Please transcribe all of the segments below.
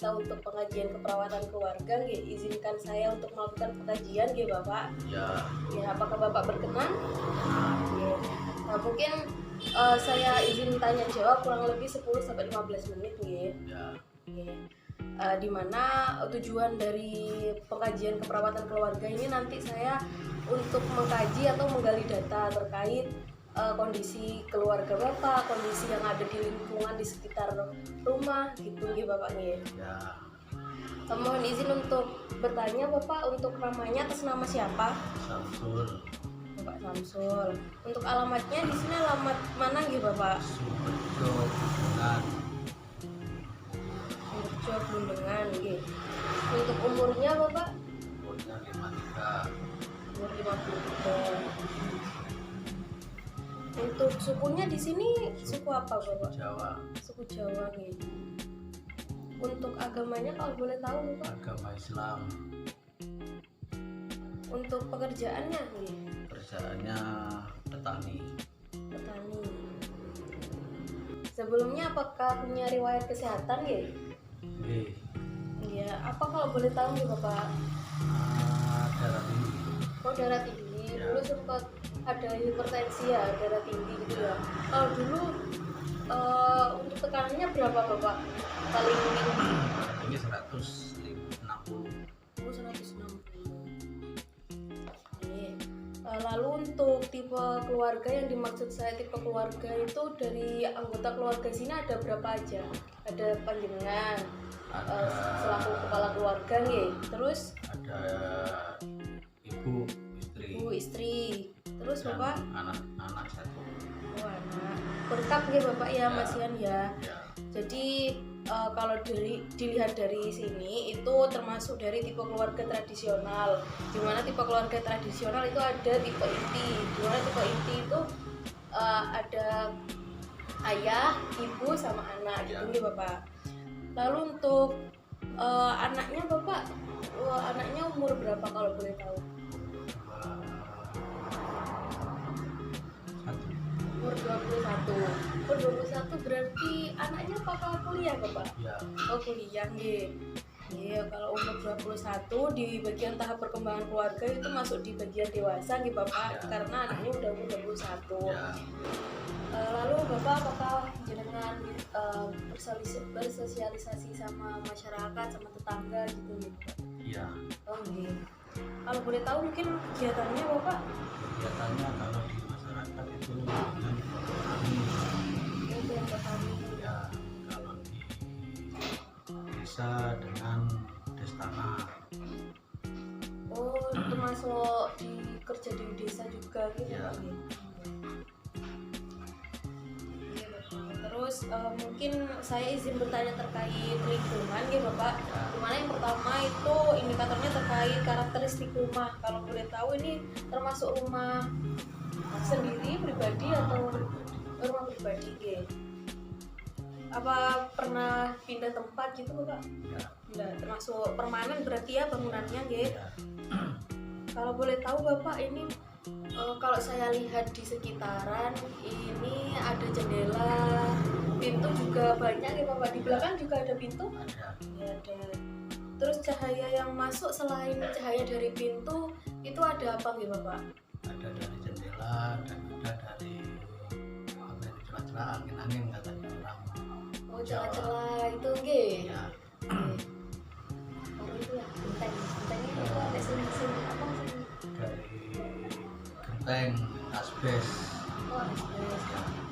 kita untuk pengajian keperawatan keluarga, nggih, izinkan saya untuk melakukan pengajian, nggih Bapak. Ya. Ya, apakah Bapak berkenan? Nggih. Nah, mungkin saya izin tanya jawab kurang lebih 10-15 menit, nggih. Ya. Nggih. Di mana tujuan dari pengajian keperawatan keluarga ini nanti saya untuk mengkaji atau menggali data terkait kondisi keluarga Bapak, kondisi yang ada di lingkungan di sekitar rumah gitu nggih Bapak nggih. Ya. Mohon izin untuk bertanya Bapak, untuk namanya atas nama siapa? Samsul. Bapak Samsul. Untuk alamatnya di sini alamat mana nggih Bapak? Sumerjo dengan Sumerjo Blundengan nggih. Untuk umurnya Bapak? umurnya 53. Umur 53. Untuk sukunya di sini suku apa Bapak? Jawa. Suku Jawa nih. Untuk agamanya kalau boleh tahu Bapak? Agama Islam. Untuk pekerjaannya nih? Kerjaannya petani. Petani. Sebelumnya apakah punya riwayat kesehatan ya? Nggih. Iya. Apa kalau boleh tahu nih Bapak? Darah tinggi. Oh, darah tinggi. Ya. Dulu sempat ada hipertensi ya, darah tinggi gitu ya. Kalau dulu untuk tekanannya berapa Bapak? Paling tinggi? Tinggi 160. 160. Oke. Lalu untuk tipe keluarga yang dimaksud saya tipe keluarga itu dari anggota keluarga sini ada berapa aja? Ada panjenengan selaku kepala keluarga nih. Terus Ada ibu, istri. ibu, istri. Terus dan Bapak? anak satu. Oh, anak. Lengkap nih Bapak ya, Ya. Mas Ian ya. Ya. Jadi kalau dilihat dari sini itu termasuk dari tipe keluarga tradisional. Di mana tipe keluarga tradisional itu ada tipe inti. Di mana tipe inti itu ada ayah, ibu sama anak gitu nih Bapak. Lalu untuk anaknya Bapak, anaknya umur berapa kalau boleh tahu? Umur 21. Umur 21 berarti anaknya apakah kuliah Bapak? Ya. Oh, kuliah nggih. Iya, kalau umur 21 di bagian tahap perkembangan keluarga itu masuk di bagian dewasa nggih Bapak, Ya. karena anaknya udah umur 21. Ya. Lalu Bapak apakah jenengan bersosialisasi sama masyarakat, sama tetangga gitu nggih Bapak? Ya. Oh nggih. Kalau boleh tahu mungkin kegiatannya Bapak? Kegiatannya kalau di masyarakat itu dengan petani. Itu yang petani. Ya. Kalau di desa dengan destana. Oh, termasuk di kerja di desa juga gitu Ya. Pak, nggih? Iya, Bapak. Terus mungkin saya izin bertanya terkait lingkungan ya Bapak. Dimana yang pertama itu indikatornya terkait karakteristik rumah. Kalau boleh tahu ini termasuk rumah sendiri pribadi atau rumah pribadi ya? Apa pernah pindah tempat gitu Bapak? Ya. Enggak, termasuk permanen berarti ya bangunannya ya? Ya. Kalau boleh tahu Bapak ini kalau saya lihat di sekitaran ini ada jendela, pintu juga banyak ya Bapak. Di belakang juga ada pintu? Ada. Ya, ada. Terus cahaya yang masuk selain cahaya dari pintu itu ada apa ya Bapak? Ada dari jendela dan ada dari apa itu celah-celah angin-angin katanya orang. Oh, celah-celah itu nggih. Ya. Oh, itu ya genteng. Gentengnya itu ada sini-sini apa sini? Dari genteng asbes. Oh, asbes.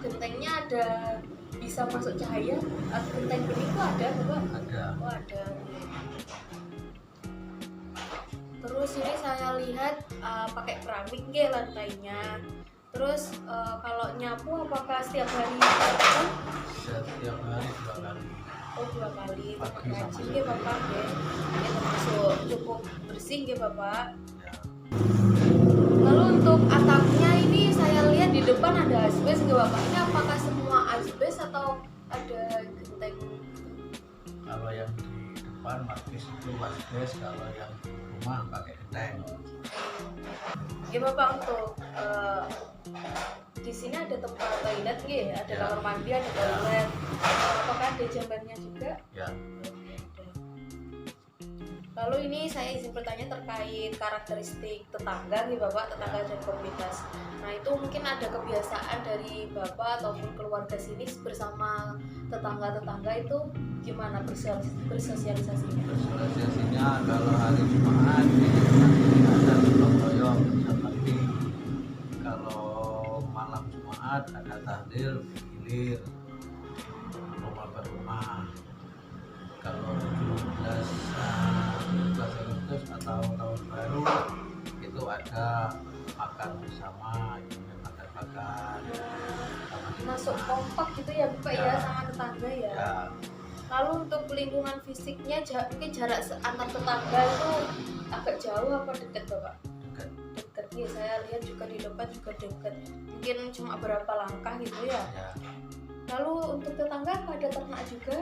Gentengnya ada bisa masuk cahaya? Genteng bening itu ada Bapak? Ada. Oh, ada. Terus ini saya lihat pakai keramik nggih lantainya. Terus kalau nyapu apakah setiap hari? Setiap hari 2 kali. Oh, 2 kali. Pagi Rajin sama nggih Bapak nggih. Ini termasuk cukup bersih nggih Bapak. Ya. Lalu untuk atapnya ini saya lihat di depan ada asbes nggih Bapak. Ini apakah semua asbes atau ada genteng? Kalau yang di depan markis itu asbes, kalau yang di rumah pakai genteng. Ya Bapak, untuk di sini ada tempat toilet nggih, ada Ya. kamar mandi, ada toilet. Apakah ada jambannya juga? Ya. Lalu ini saya izin bertanya terkait karakteristik tetangga nih Bapak, tetangga dan komunitas. Nah itu mungkin ada kebiasaan dari Bapak ataupun keluarga sini bersama tetangga-tetangga itu gimana bersosialisasinya? Sosialisasinya kalau hari Jumat ini ada gotong royong, seperti kalau malam Jumat ada tahlil gilir rumah per rumah. Kalau 17 Agustus atau tahun baru itu ada makan bersama, makan-makan Masuk kompak gitu ya Bapak ya, sama tetangga ya. ya. Lalu untuk lingkungan fisiknya mungkin jarak antar tetangga itu agak jauh apa dekat Bapak? Dekat. Dekat ya, saya lihat juga di depan juga dekat. Mungkin cuma berapa langkah gitu ya. Ya, Lalu untuk tetangga apa ada ternak juga?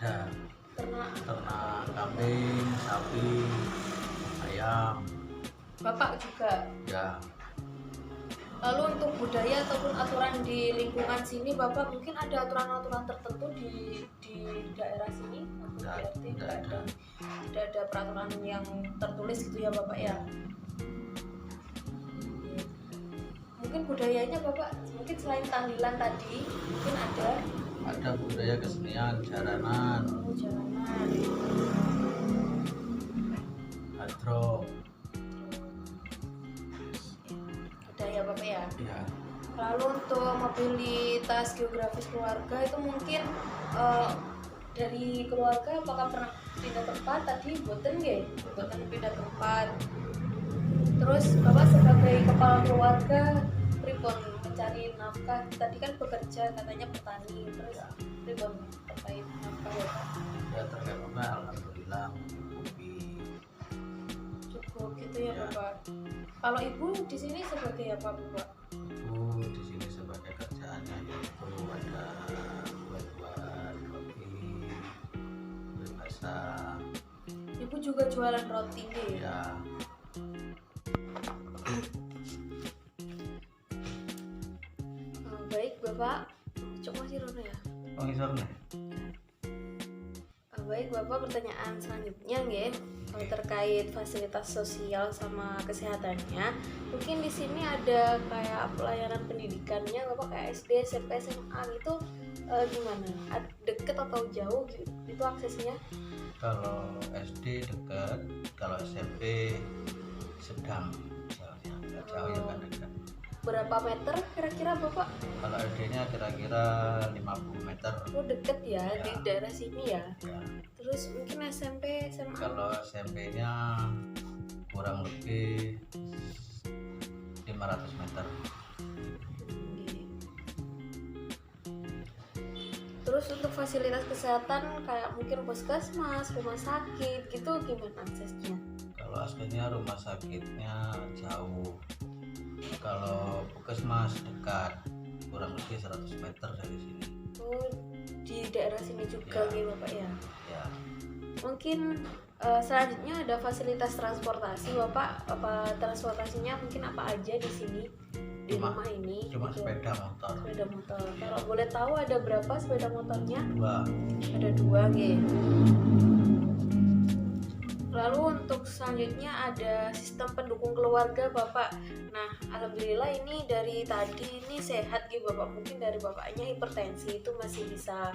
ada Ternak ternak kambing, sapi, ayam, Bapak juga. ya. Lalu untuk budaya ataupun aturan di lingkungan sini Bapak mungkin ada aturan-aturan tertentu di daerah sini atau di RT? Tidak ada peraturan yang tertulis gitu ya Bapak ya. Mungkin budayanya Bapak mungkin selain tahlilan tadi mungkin Ada budaya kesenian, jaranan, jalanan. hadroh, Ada ya Bapak ya. ya. Lalu untuk mobilitas geografis keluarga itu mungkin dari keluarga apakah pernah pindah tempat tadi? Boten nggih? Boten pindah tempat. Terus Bapak sebagai kepala keluarga pripun mencari nafkah? Tadi kan bekerja katanya petani. Terus pripun terkait nafkah ya Pak? Ya terkait apa, alhamdulillah mencukupi. Cukup gitu ya Ya. Bapak. Kalau Ibu di sini sebagai apa Bapak? Ibu di sini sebagai kerjaannya yaitu ada buat roti, kue basah, Ibu juga jualan roti nggih? ya. Baik Bapak, coba sih Rono ya. Pengisor nih. Baik Bapak, pertanyaan selanjutnya nggih terkait fasilitas sosial sama kesehatannya. Mungkin di sini ada kayak pelayanan pendidikannya Bapak kayak SD, SMP, SMA gitu gimana? Deket atau jauh gitu itu aksesnya? Kalau SD dekat, kalau SMP sedang jauhnya, nggak jauh ya kan dekat. Berapa meter kira-kira Bapak? Kalau SD-nya kira-kira 50 meter. Oh deket ya, Ya. di daerah sini ya. Ya. Terus mungkin SMP, SMA? Kalau SMP-nya kurang lebih 500 meter. Terus untuk fasilitas kesehatan kayak mungkin puskesmas, rumah sakit gitu gimana aksesnya? Kalau aslinya rumah sakitnya jauh. Kalau puskesmas dekat, kurang lebih 100 meter dari sini. Oh di daerah sini juga Ya. nih Bapak ya. Ya, Mungkin selanjutnya ada fasilitas transportasi Bapak. Apa transportasinya mungkin apa aja di sini di rumah ini? cuma gitu. sepeda motor. Sepeda motor. Kalau boleh tahu ada berapa sepeda motornya? 2. Ada 2 gitu. Lalu untuk selanjutnya ada sistem pendukung keluarga Bapak. Nah, alhamdulillah ini dari tadi ini sehat gitu Bapak. Mungkin dari Bapaknya hipertensi itu masih bisa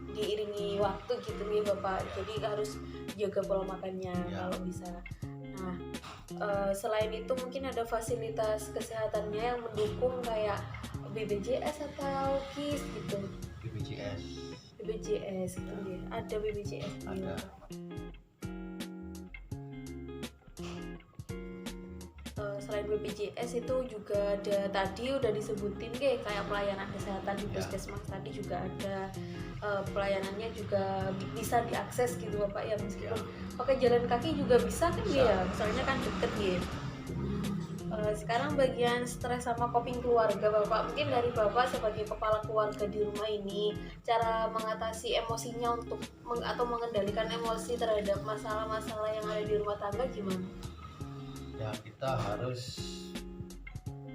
diiringi waktu gitu nih Bapak. Jadi harus jaga pola makannya Ya. kalau bisa. Nah, selain itu mungkin ada fasilitas kesehatannya yang mendukung kayak BPJS atau KIS gitu. BPJS BPJS gitu ya. Ada BPJS ada. juga. Selain BPJS itu juga ada tadi udah disebutin kayak pelayanan kesehatan di Ya. puskesmas tadi juga ada pelayanannya juga bisa diakses gitu Bapak ya meskipun pakai jalan kaki juga bisa kan Bisa. ya misalnya kan deket gitu. Sekarang bagian stres sama coping keluarga Bapak, mungkin dari Bapak sebagai kepala keluarga di rumah ini cara mengatasi emosinya untuk atau mengendalikan emosi terhadap masalah-masalah yang ada di rumah tangga gimana? Ya, kita harus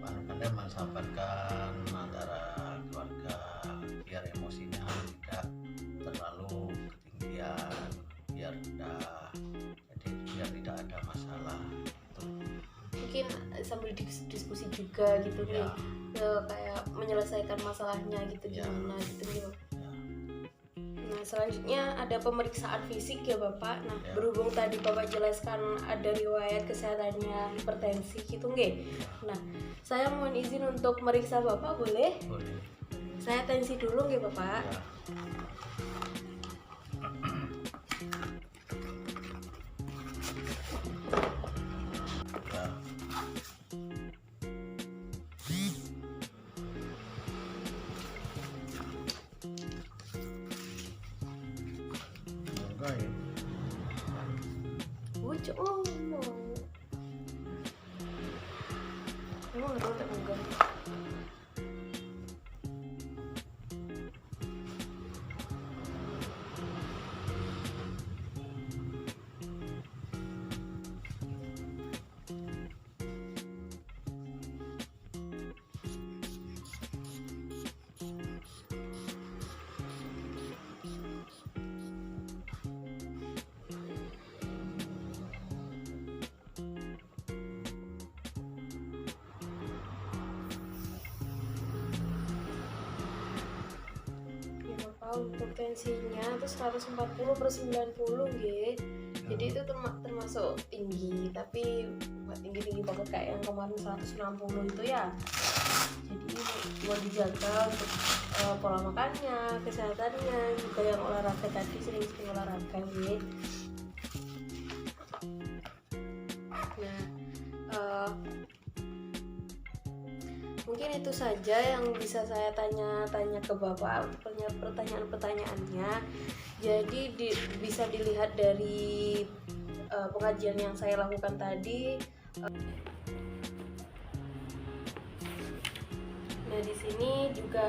pandai-pandai mensabarkan antara keluarga biar emosinya tidak terlalu ketinggian, biar tidak ada masalah gitu. Mungkin sambil diskusi juga gitu nih, Ya. kayak menyelesaikan masalahnya gitu Ya. gimana gitu nih. Ya. Nah selanjutnya ada pemeriksaan fisik ya Bapak. Nah Ya. berhubung tadi Bapak jelaskan ada riwayat kesehatannya hipertensi gitu nggih. Nah saya mohon izin untuk meriksa Bapak, boleh? Boleh. Saya tensi dulu nggih Bapak. Ya. Ya. Enggak ya. Lucu emang nggak tak enggak. Untuk tensinya itu 140/90 nggih. Jadi itu termasuk tinggi, tapi nggak tinggi-tinggi banget kayak yang kemarin 160 itu ya. Jadi mau dijaga untuk pola makannya, kesehatannya, juga yang olahraga tadi sering-sering olahraga nggih. Nah, mungkin itu saja yang bisa saya tanya ke Bapak untuk pertanyaan-pertanyaannya. Jadi bisa dilihat dari pengajian yang saya lakukan tadi. Nah di sini juga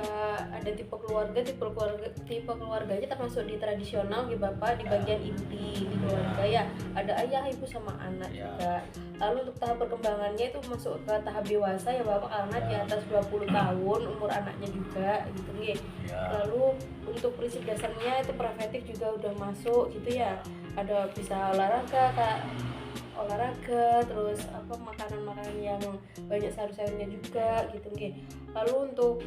ada tipe keluarganya termasuk di tradisional di Bapak, di bagian inti di keluarga ya ada ayah, ibu sama anak juga. Lalu untuk tahap perkembangannya itu masuk ke tahap dewasa ya Bapak, karena di atas 20 tahun umur anaknya juga gitu nih. Lalu untuk prinsip dasarnya itu preventif juga udah masuk gitu ya, ada bisa olahraga, terus makanan yang banyak sayur-sayurnya juga gitu nggih. Lalu untuk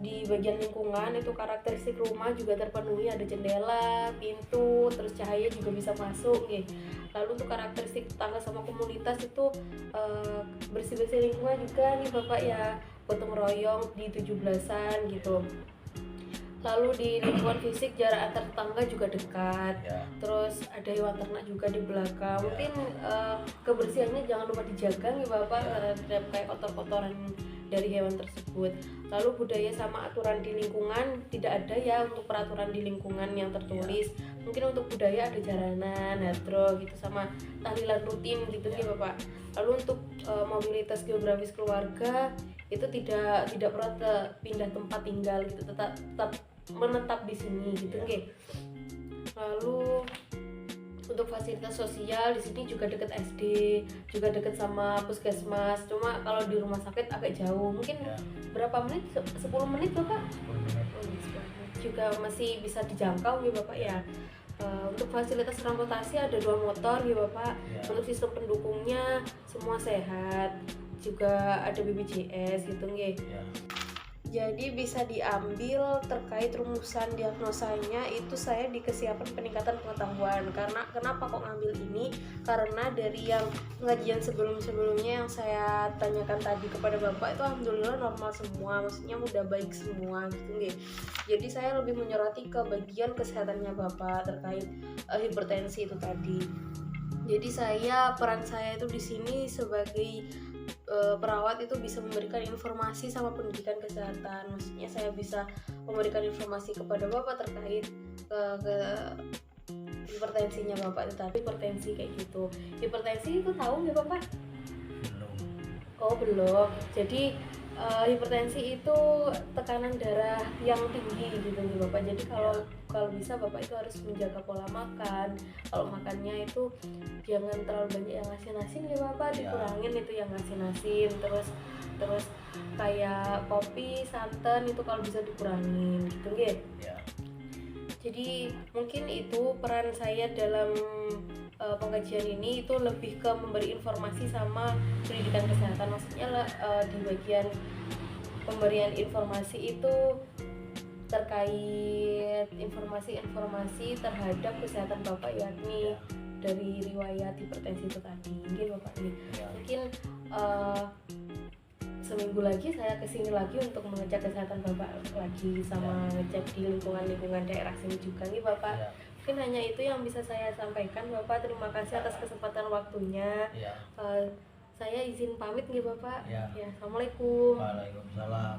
di bagian lingkungan itu karakteristik rumah juga terpenuhi, ada jendela, pintu, terus cahaya juga bisa masuk nggih. Lalu untuk karakteristik tetangga sama komunitas itu bersih-bersih lingkungan juga nih Bapak ya, gotong royong di 17-an gitu. Lalu di lingkungan fisik jarak antar tetangga juga dekat. Terus ada hewan ternak juga di belakang. Mungkin kebersihannya jangan lupa dijaga nih Bapak, terhadap kayak kotor-kotoran dari hewan tersebut. Lalu budaya sama aturan di lingkungan tidak ada ya untuk peraturan di lingkungan yang tertulis. Mungkin untuk budaya ada jaranan, hadroh gitu, sama tahlilan rutin gitu nih Bapak. Lalu untuk mobilitas geografis keluarga itu tidak perlu pindah tempat tinggal gitu, tetap menetap di sini gitu nggih. Lalu untuk fasilitas sosial di sini juga dekat SD, juga dekat sama puskesmas. Cuma kalau di rumah sakit agak jauh, mungkin berapa menit? 10 menit Bapak? 10 menit. Juga masih bisa dijangkau ya Bapak ya. Untuk fasilitas transportasi ada 2 motor ya Bapak. Untuk sistem pendukungnya semua sehat, juga ada BPJS gitu nggih. Jadi bisa diambil terkait rumusan diagnosanya itu saya di kesiapan peningkatan pengetahuan. Karena kenapa kok ngambil ini? Karena dari yang pengajian sebelumnya yang saya tanyakan tadi kepada Bapak itu alhamdulillah normal semua, maksudnya udah baik semua gitu nggih. Jadi saya lebih menyoroti ke bagian kesehatannya Bapak terkait hipertensi itu tadi. Jadi peran saya itu di sini sebagai perawat itu bisa memberikan informasi sama pendidikan kesehatan. Maksudnya saya bisa memberikan informasi kepada Bapak terkait ke hipertensinya Bapak itu tadi, hipertensi kayak gitu. Hipertensi itu tahu nggak Bapak? Belum. Oh belum. Jadi hipertensi itu tekanan darah yang tinggi gitu nih Bapak. Jadi kalau bisa Bapak itu harus menjaga pola makan. Kalau makannya itu jangan terlalu banyak yang asin-asin ya Bapak, dikurangin itu yang asin-asin. Terus kayak kopi, santan itu kalau bisa dikurangin gitu nggih. Jadi mungkin itu peran saya dalam pengkajian ini itu lebih ke memberi informasi sama pendidikan kesehatan. Maksudnya di bagian pemberian informasi itu terkait informasi-informasi terhadap kesehatan Bapak, yakni dari riwayat hipertensi itu tadi. Mungkin Bapak nih, mungkin seminggu lagi saya kesini lagi untuk mengecek kesehatan Bapak lagi, sama ngecek di lingkungan daerah sini juga nih Bapak. Mungkin hanya itu yang bisa saya sampaikan Bapak. Terima kasih atas kesempatan waktunya. Saya izin pamit nih Bapak. Assalamualaikum. Waalaikumsalam.